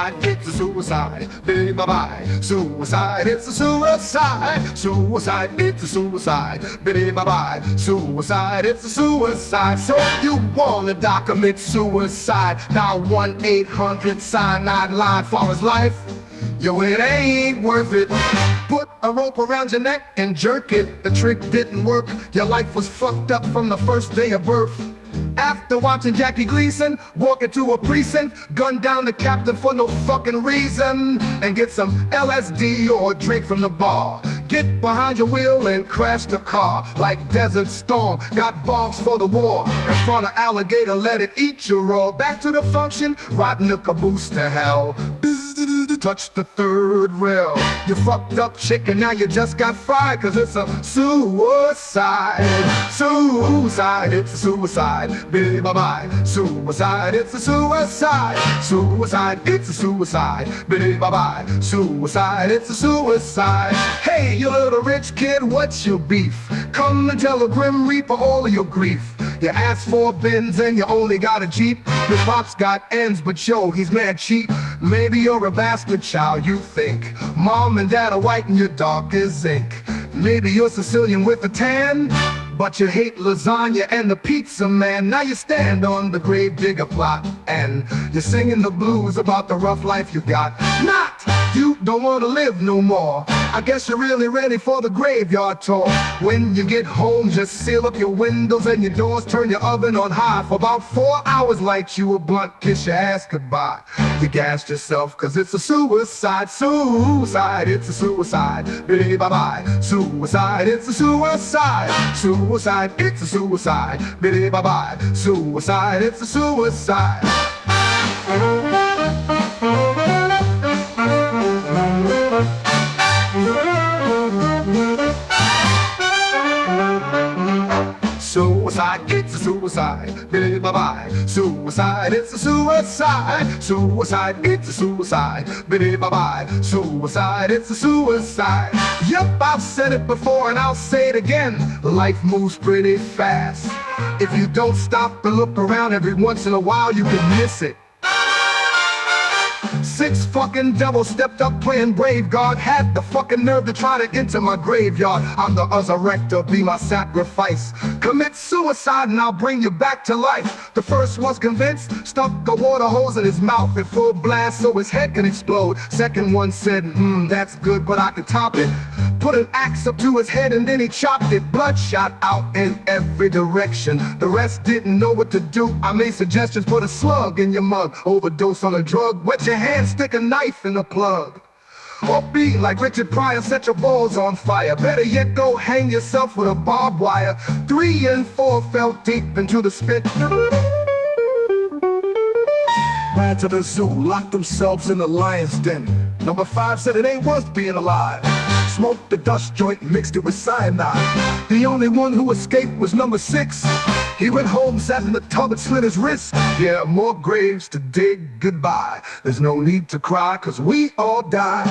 Suicide, it's a suicide. Baby, bye-bye. Suicide, it's a suicide. Suicide, it's a suicide. Baby, bye-bye. Suicide, it's a suicide. So you wanna document suicide? Now 1-800-cyanide line for his life. Yo, it ain't worth it. Put a rope around your neck and jerk it. The trick didn't work. Your life was fucked up from the first day of birth. After watching Jackie Gleason walk into a precinct, gun down the captain for no fucking reason, and get some LSD or a drink from the bar. Get behind your wheel and crash the car like Desert Storm. Got bombs for the war. In front of alligator, let it eat you raw. Back to the function, riding the caboose to hell. Touch the third rail. You fucked up chicken, now you just got fried, cause it's a suicide. Suicide, it's a suicide. Baby, bye-bye. Suicide, it's a suicide. Suicide, it's a suicide. Baby, bye-bye. Suicide, it's a suicide. Hey, you little rich kid, what's your beef? Come and tell a grim reaper all of your grief. You asked for bins and you only got a Jeep. Your pops got ends, but yo, he's mad cheap. Maybe you're a bastard child, you think. Mom and dad are white and you're dark as ink. Maybe you're Sicilian with a tan, but you hate lasagna and the pizza man. Now you stand on the Gravedigger plot and you're singing the blues about the rough life you got. Not! You don't want to live no more. I guess you're really ready for the graveyard tour. When you get home, just seal up your windows and your doors. Turn your oven on high for about 4 hours. Light you a blunt, kiss your ass goodbye. You gassed yourself cause it's a suicide. Suicide, it's a suicide. Baby, bye-bye. Suicide, it's a suicide. Suicide, it's a suicide. Baby, bye-bye. Suicide, it's a suicide. Suicide, it's a suicide. Baby, bye-bye. Suicide, it's a suicide. Suicide, it's a suicide. Baby, bye-bye. Suicide, it's a suicide. Yep, I've said it before and I'll say it again. Life moves pretty fast. If you don't stop and look around every once in a while, you can miss it. 6 fucking devils stepped up playing brave. God had the fucking nerve to try to enter my graveyard. I'm the resurrector, be my sacrifice. Commit suicide and I'll bring you back to life. The first was convinced, stuck a water hose in his mouth at full blast so his head can explode. Second one said, that's good, but I can top it. Put an axe up to his head and then he chopped it. Blood shot out in every direction. The rest didn't know what to do. I made suggestions, put a slug in your mug. Overdose on a drug, wet your hand, stick a knife in the plug. Or be like Richard Pryor, set your balls on fire. Better yet, go hang yourself with a barbed wire. 3 and 4 fell deep into the spit. Ran to the zoo, locked themselves in the lion's den. Number 5 said it ain't worth being alive. Smoked the dust joint, mixed it with cyanide. The only one who escaped was number 6. He went home, sat in the tub and slit his wrist. Yeah, more graves to dig goodbye. There's no need to cry, cause we all die.